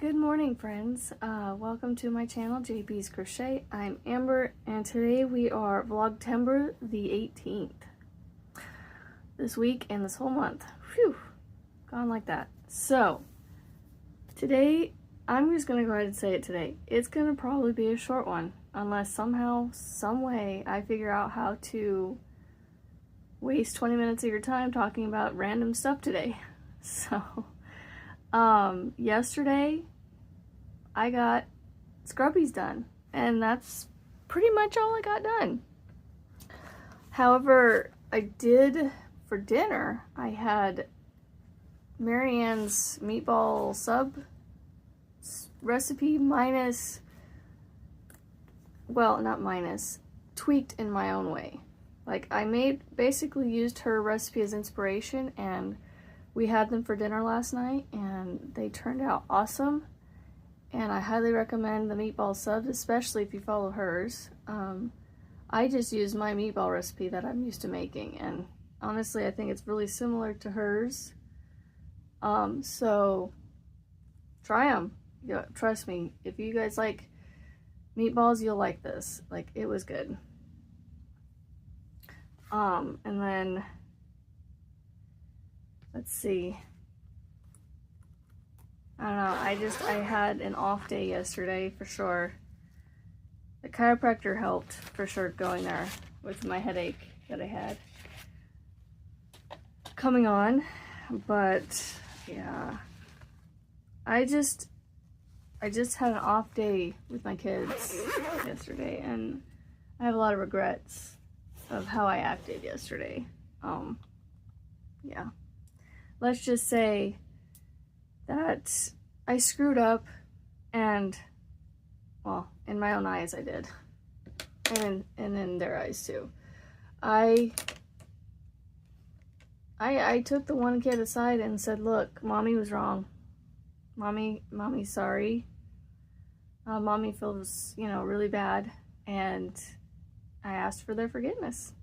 Good morning, friends. Welcome to my channel, JB's Crochet. I'm Amber, and today we are Vlogtember the 18th. This week and this whole month. Phew, gone like that. So, today, I'm just going to go ahead and say it today. It's going to probably be a short one, unless somehow, some way, I figure out how to waste 20 minutes of your time talking about random stuff today. So, yesterday I got scrubbies done, and that's pretty much all I got done. However, I did, for dinner, I had Marianne's meatball sub recipe minus, well, not minus, tweaked in my own way. Like, I basically used her recipe as inspiration, and we had them for dinner last night, and they turned out awesome. And I highly recommend the meatball subs, especially if you follow hers. I just use my meatball recipe that I'm used to making, and honestly, I think it's really similar to hers. So try them. Trust me, if you guys like meatballs, you'll like this. Like, it was good. And then let's see. I don't know, I had an off day yesterday for sure. The chiropractor helped for sure going there with my headache that I had coming on. But yeah, I just had an off day with my kids yesterday, and I have a lot of regrets of how I acted yesterday. Yeah. Let's just say that I screwed up, and, well, in my own eyes I did, and in their eyes too. I took the one kid aside and said, look, mommy was wrong. Mommy's sorry. Mommy feels, really bad, and I asked for their forgiveness.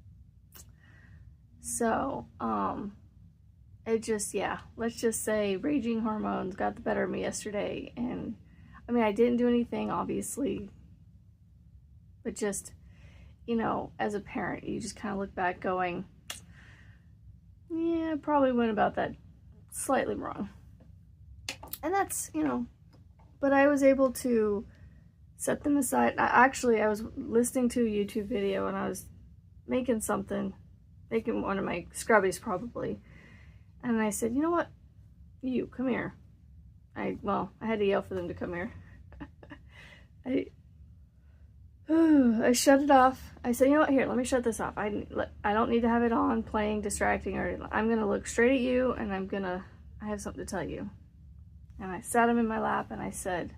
So, it just, yeah, let's just say raging hormones got the better of me yesterday. And I mean, I didn't do anything, obviously, but just, as a parent, you just kind of look back going, yeah, I probably went about that slightly wrong. And that's, but I was able to set them aside. Actually, I was listening to a YouTube video, and I was making one of my scrubbies probably. And I said, you know what? You, come here. I had to yell for them to come here. I shut it off. I said, you know what? Here, let me shut this off. I don't need to have it on, playing, distracting, or I'm going to look straight at you, and I have something to tell you. And I sat him in my lap, and I said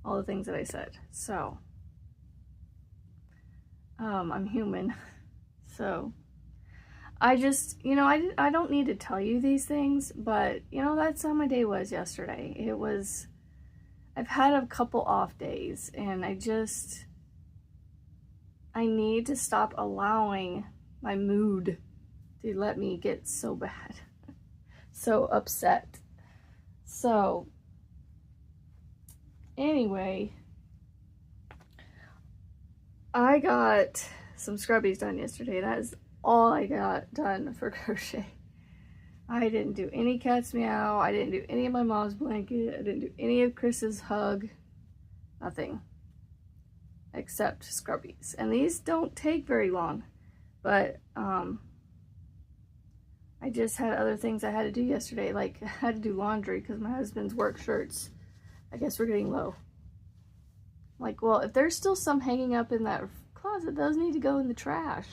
all the things that I said. So, I'm human. So, I just, I don't need to tell you these things, but, that's how my day was yesterday. I've had a couple off days, and I need to stop allowing my mood to let me get so bad, so upset. So, anyway, I got some scrubbies done yesterday. That is all I got done for crochet. I didn't do any cat's meow. I didn't do any of my mom's blanket. I didn't do any of Chris's hug. Nothing. Except scrubbies. And these don't take very long. But, I just had other things I had to do yesterday. Like, I had to do laundry because my husband's work shirts, I guess, were getting low. Like, well, if there's still some hanging up in that closet, those need to go in the trash.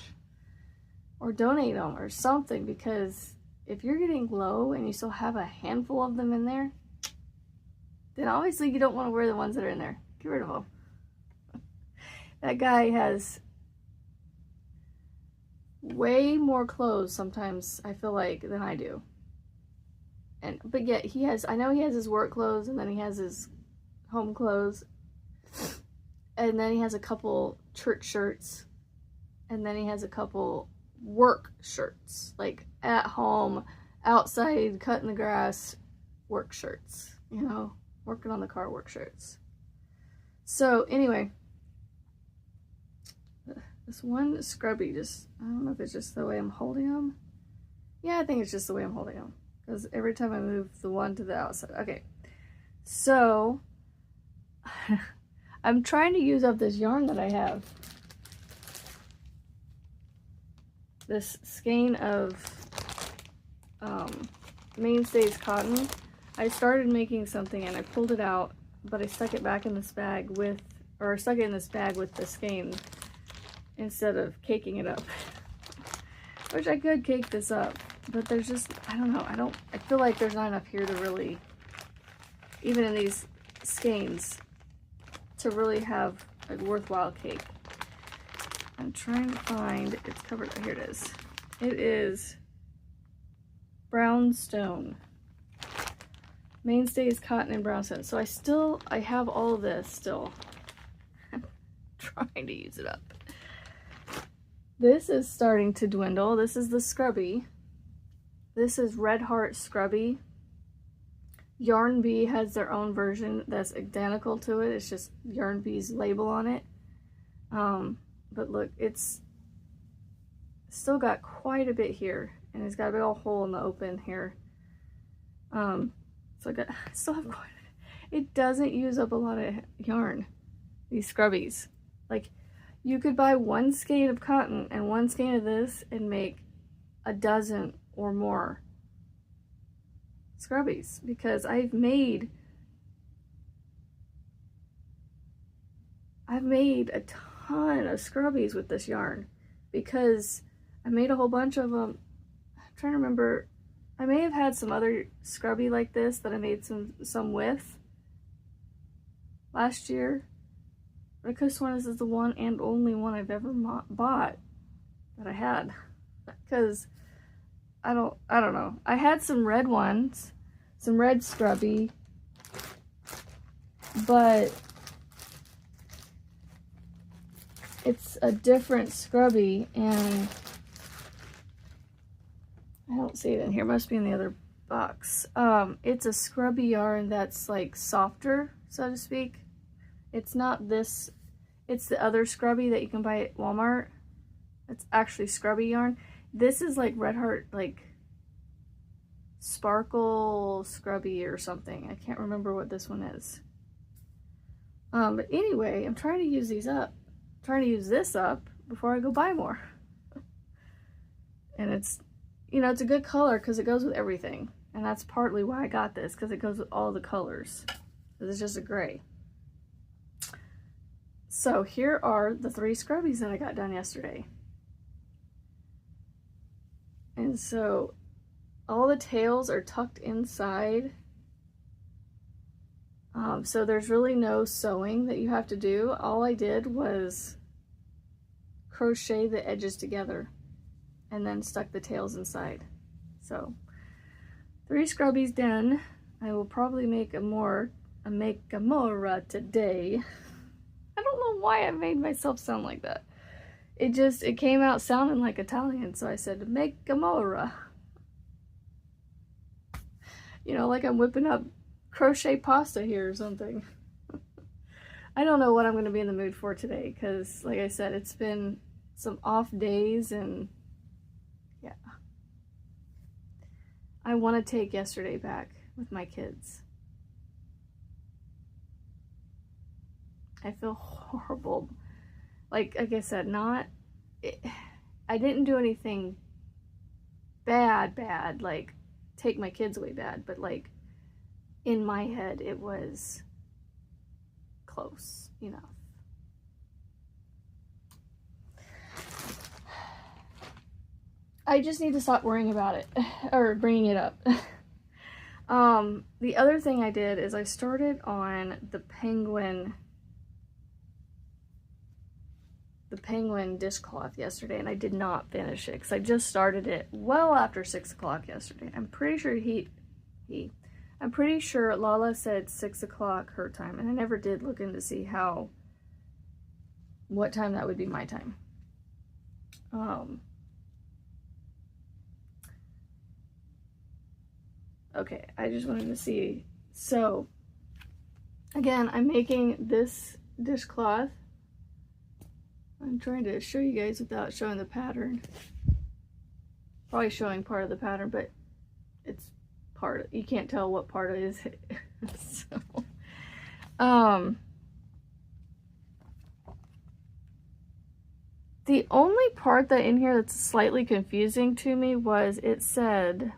Or donate them or something, because if you're getting low and you still have a handful of them in there, then obviously you don't want to wear the ones that are in there. Get rid of them. That guy has way more clothes sometimes, I feel like, than I do. But yet I know he has his work clothes, and then he has his home clothes, and then he has a couple church shirts, and then he has a couple work shirts, like at home, outside, cutting the grass, work shirts, working on the car work shirts. So anyway, this one scrubby just, I don't know if it's just the way I'm holding them. Yeah, I think it's just the way I'm holding them, because every time I move the one to the outside. Okay, so I'm trying to use up this yarn that I have. This skein of Mainstays cotton. I started making something and I pulled it out, but I stuck it back in this bag with, or stuck it in this bag with the skein instead of caking it up. Which I could cake this up, but there's just, I don't know, I feel like there's not enough here to really, even in these skeins, to really have a worthwhile cake. I'm trying to find, it's covered, here it is. It is brownstone. Mainstays cotton and brownstone. So I have all of this still. I'm trying to use it up. This is starting to dwindle. This is the scrubby. This is Red Heart Scrubby. Yarn Bee has their own version that's identical to it. It's just Yarn Bee's label on it. But look, it's still got quite a bit here, and it's got a big old hole in the open here. So I still have quite a bit. It doesn't use up a lot of yarn, these scrubbies. Like, you could buy one skein of cotton and one skein of this and make a dozen or more scrubbies, because I've made a ton of scrubbies with this yarn, because I made a whole bunch of them. I'm trying to remember, I may have had some other scrubby like this that I made some with last year. But I could have sworn this is the one and only one I've ever bought that I had, because I don't know. I had some red ones, some red scrubby, but it's a different scrubby, and I don't see it in here. It must be in the other box. It's a scrubby yarn that's like softer, so to speak. It's not this, it's the other scrubby that you can buy at Walmart. It's actually scrubby yarn. This is like Red Heart, like sparkle scrubby or something. I can't remember what this one is. But anyway, I'm trying to use these up. I'm trying to use this up before I go buy more. And it's, you know, it's a good color because it goes with everything. And that's partly why I got this, because it goes with all the colors. It's just a gray. So here are the 3 scrubbies that I got done yesterday. And so all the tails are tucked inside. So there's really no sewing that you have to do. All I did was crochet the edges together and then stuck the tails inside. So 3 scrubbies done. I will probably make more today. I don't know why I made myself sound like that. It came out sounding like Italian, so I said, make a mora. You know, like I'm whipping up crochet pasta here or something. I don't know what I'm going to be in the mood for today, because, like I said, it's been some off days, and yeah. I want to take yesterday back with my kids. I feel horrible. Like I said, I didn't do anything bad, like take my kids away bad, but like in my head it was close enough. I just need to stop worrying about it, or bringing it up. The other thing I did is I started on the penguin dishcloth yesterday, and I did not finish it because I just started it well after 6 o'clock yesterday. I'm pretty sure I'm pretty sure Lala said 6 o'clock her time, and I never did look in to see what time that would be my time. Okay, I just wanted to see. So Again, I'm making this dishcloth. I'm trying to show you guys without showing the pattern. Probably showing part of the pattern, but it's part of, you can't tell what part it is. So, the only part that in here that's slightly confusing to me was it said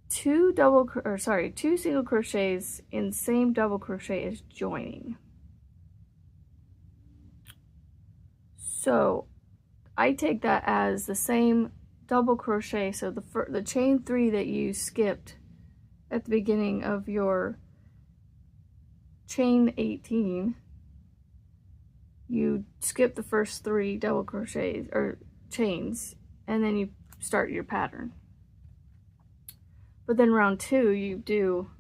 two single crochets in same double crochet is joining. So I take that as the same double crochet, so the chain 3 that you skipped at the beginning of your chain 18, you skip the first 3 double crochets or chains, and then you start your pattern. But then round 2, you do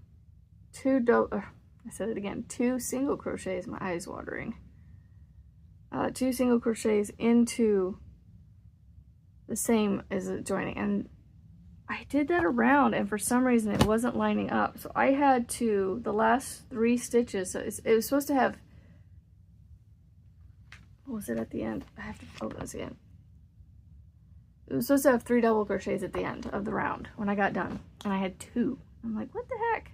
two single crochets. My eyes watering. 2 single crochets into the same as the joining, and I did that around, and for some reason it wasn't lining up, so I had to, the last 3 stitches, so it was supposed to have, what was it at the end? I have to open this again. It was supposed to have 3 double crochets at the end of the round when I got done, and I had 2. I'm like, what the heck?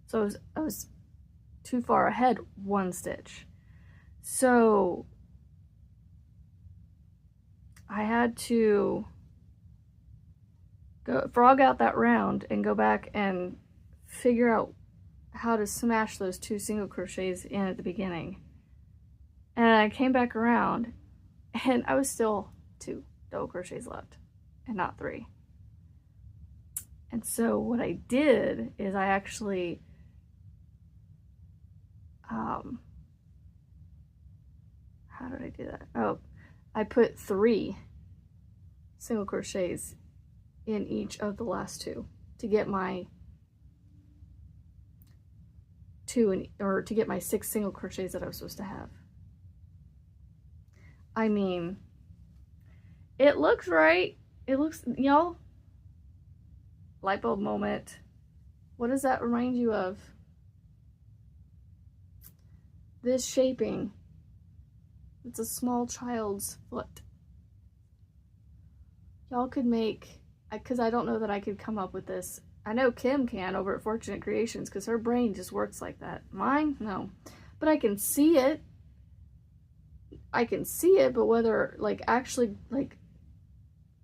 So I was too far ahead 1 stitch. So I had to frog out that round and go back and figure out how to smash those 2 single crochets in at the beginning. And I came back around and I was still 2 double crochets left and not 3. And so what I did is I actually how did I do that? Oh, I put 3 single crochets in each of the last 2 to get my to get my 6 single crochets that I was supposed to have. I mean, it looks right. It looks, y'all, light bulb moment. What does that remind you of? This shaping. It's a small child's foot. Y'all could make, because I don't know that I could come up with this. I know Kim can over at Fortunate Creations because her brain just works like that. Mine, no. But I can see it. I can see it, but whether, like, actually, like,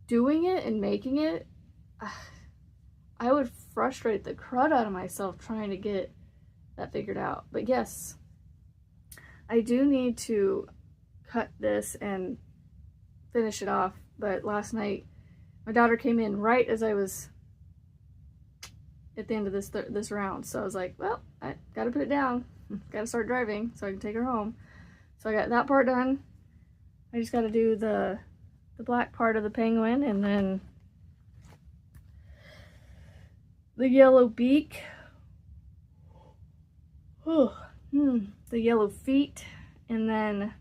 doing it and making it, I would frustrate the crud out of myself trying to get that figured out. But yes, I do need to cut this and finish it off. But last night my daughter came in right as I was at the end of this round, so I was like, well, I gotta put it down, gotta start driving so I can take her home. So I got that part done. I just gotta do the black part of the penguin and then the yellow beak, the yellow feet, and then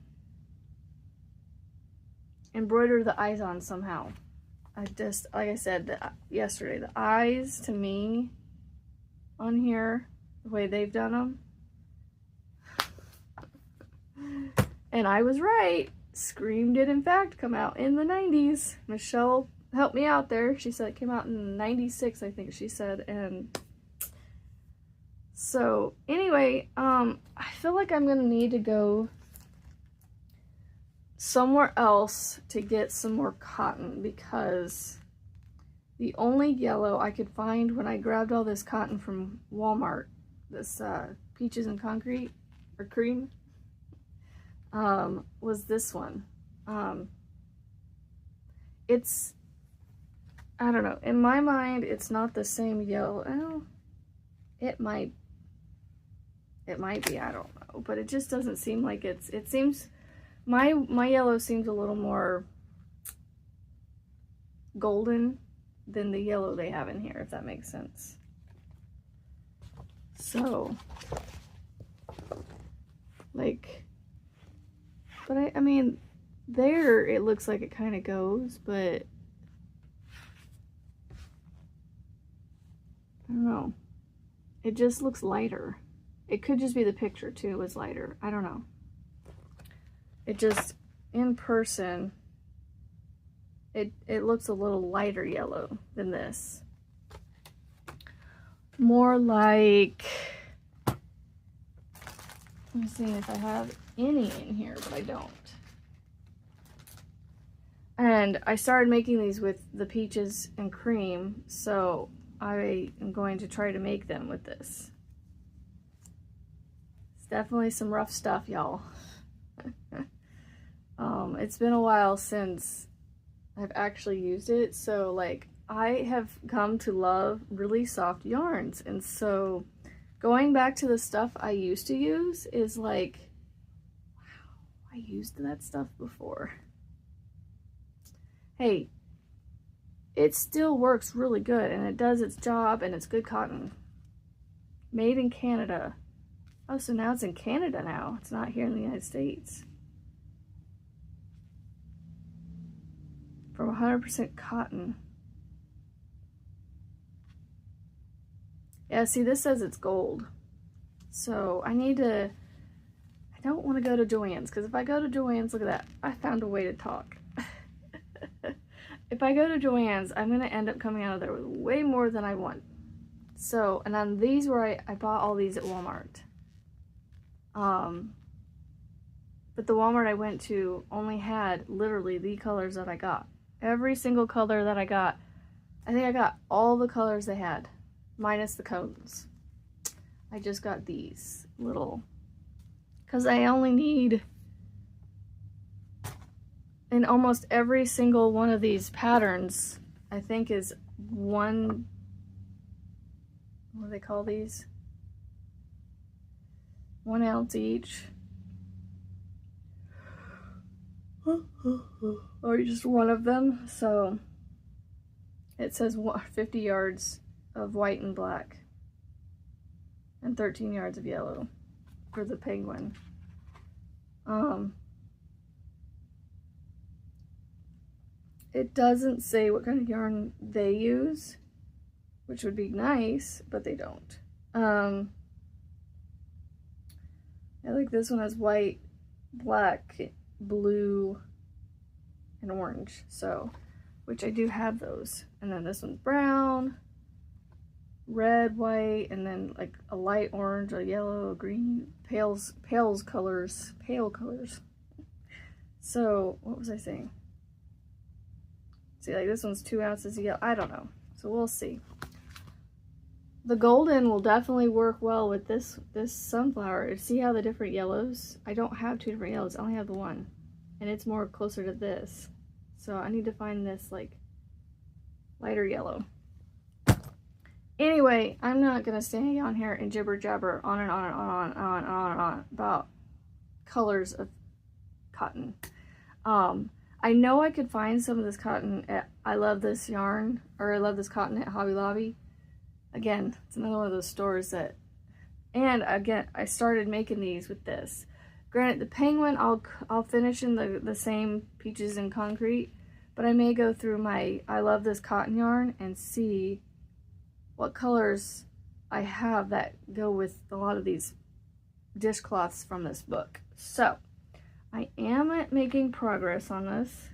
embroider the eyes on somehow. I just, like I said yesterday, the eyes to me on here, the way they've done them, and I was right. Scream did in fact come out in the 90s. Michelle helped me out there. She said it came out in 96, I think she said. And so anyway, I feel like I'm gonna need to go somewhere else to get some more cotton, because the only yellow I could find when I grabbed all this cotton from Walmart, this peaches and concrete or cream, was this one. It's, I don't know, in my mind it's not the same yellow. Oh, it might be, I don't know, but it just doesn't seem like it seems, my yellow seems a little more golden than the yellow they have in here, if that makes sense. So, like, but I mean, there it looks like it kind of goes, but I don't know. It just looks lighter. It could just be the picture too was lighter. I don't know. It just, in person, it looks a little lighter yellow than this. More like, let me see if I have any in here, but I don't. And I started making these with the peaches and cream, so I am going to try to make them with this. It's definitely some rough stuff, y'all. It's been a while since I've actually used it, so like I have come to love really soft yarns, and so going back to the stuff I used to use is like, wow, I used that stuff before. Hey, it still works really good, and it does its job, and it's good cotton. Made in Canada. Oh, so now it's in Canada now. It's not here in the United States. From 100% cotton. Yeah, see, this says it's gold. So I need to, I don't want to go to Joann's, because if I go to Joann's, look at that. I found a way to talk. If I go to Joann's, I'm going to end up coming out of there with way more than I want. So, and on these were, I bought all these at Walmart. But the Walmart I went to only had literally the colors that I got. Every single color that I got, I think I got all the colors they had, minus the cones. I just got these little, because I only need, in almost every single one of these patterns, I think is one, what do they call these? 1 ounce each. Or just one of them. So it says 50 yards of white and black and 13 yards of yellow for the penguin. It doesn't say what kind of yarn they use, which would be nice, but they don't. I like this one has white, black, blue, and orange, so, which I do have those. And then this one's brown, red, white, and then like a light orange, a yellow, a green, pale colors. So what was I saying? See, like this one's 2 ounces of yellow. I don't know, so we'll see. The golden will definitely work well with this sunflower. See how the different yellows? I don't have 2 different yellows. I only have the one. And it's more closer to this. So I need to find this like lighter yellow. Anyway, I'm not going to stay on here and jibber jabber on and on and on and on and on and on about colors of cotton. I know I could find some of this cotton at I Love This Yarn, or I Love This Cotton at Hobby Lobby. Again, it's another one of those stores that, and again, I started making these with this. Granted, the penguin, I'll finish in the same peaches and concrete, but I may go through my I Love This Cotton yarn and see what colors I have that go with a lot of these dishcloths from this book. So, I am making progress on this.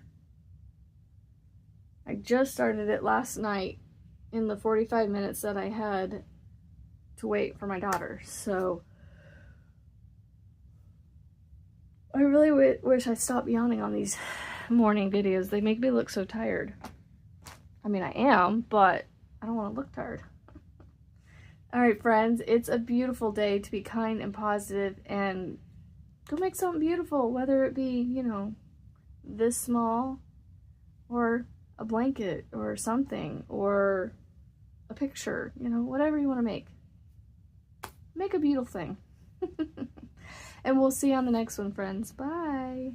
I just started it last night in the 45 minutes that I had to wait for my daughter. So I really wish I stopped yawning on these morning videos. They make me look so tired. I mean, I am, but I don't want to look tired. Alright friends, it's a beautiful day to be kind and positive and go make something beautiful, whether it be, you know, this small or a blanket or something or a picture, you know, whatever you want to make. Make a beautiful thing. And we'll see you on the next one, friends. Bye.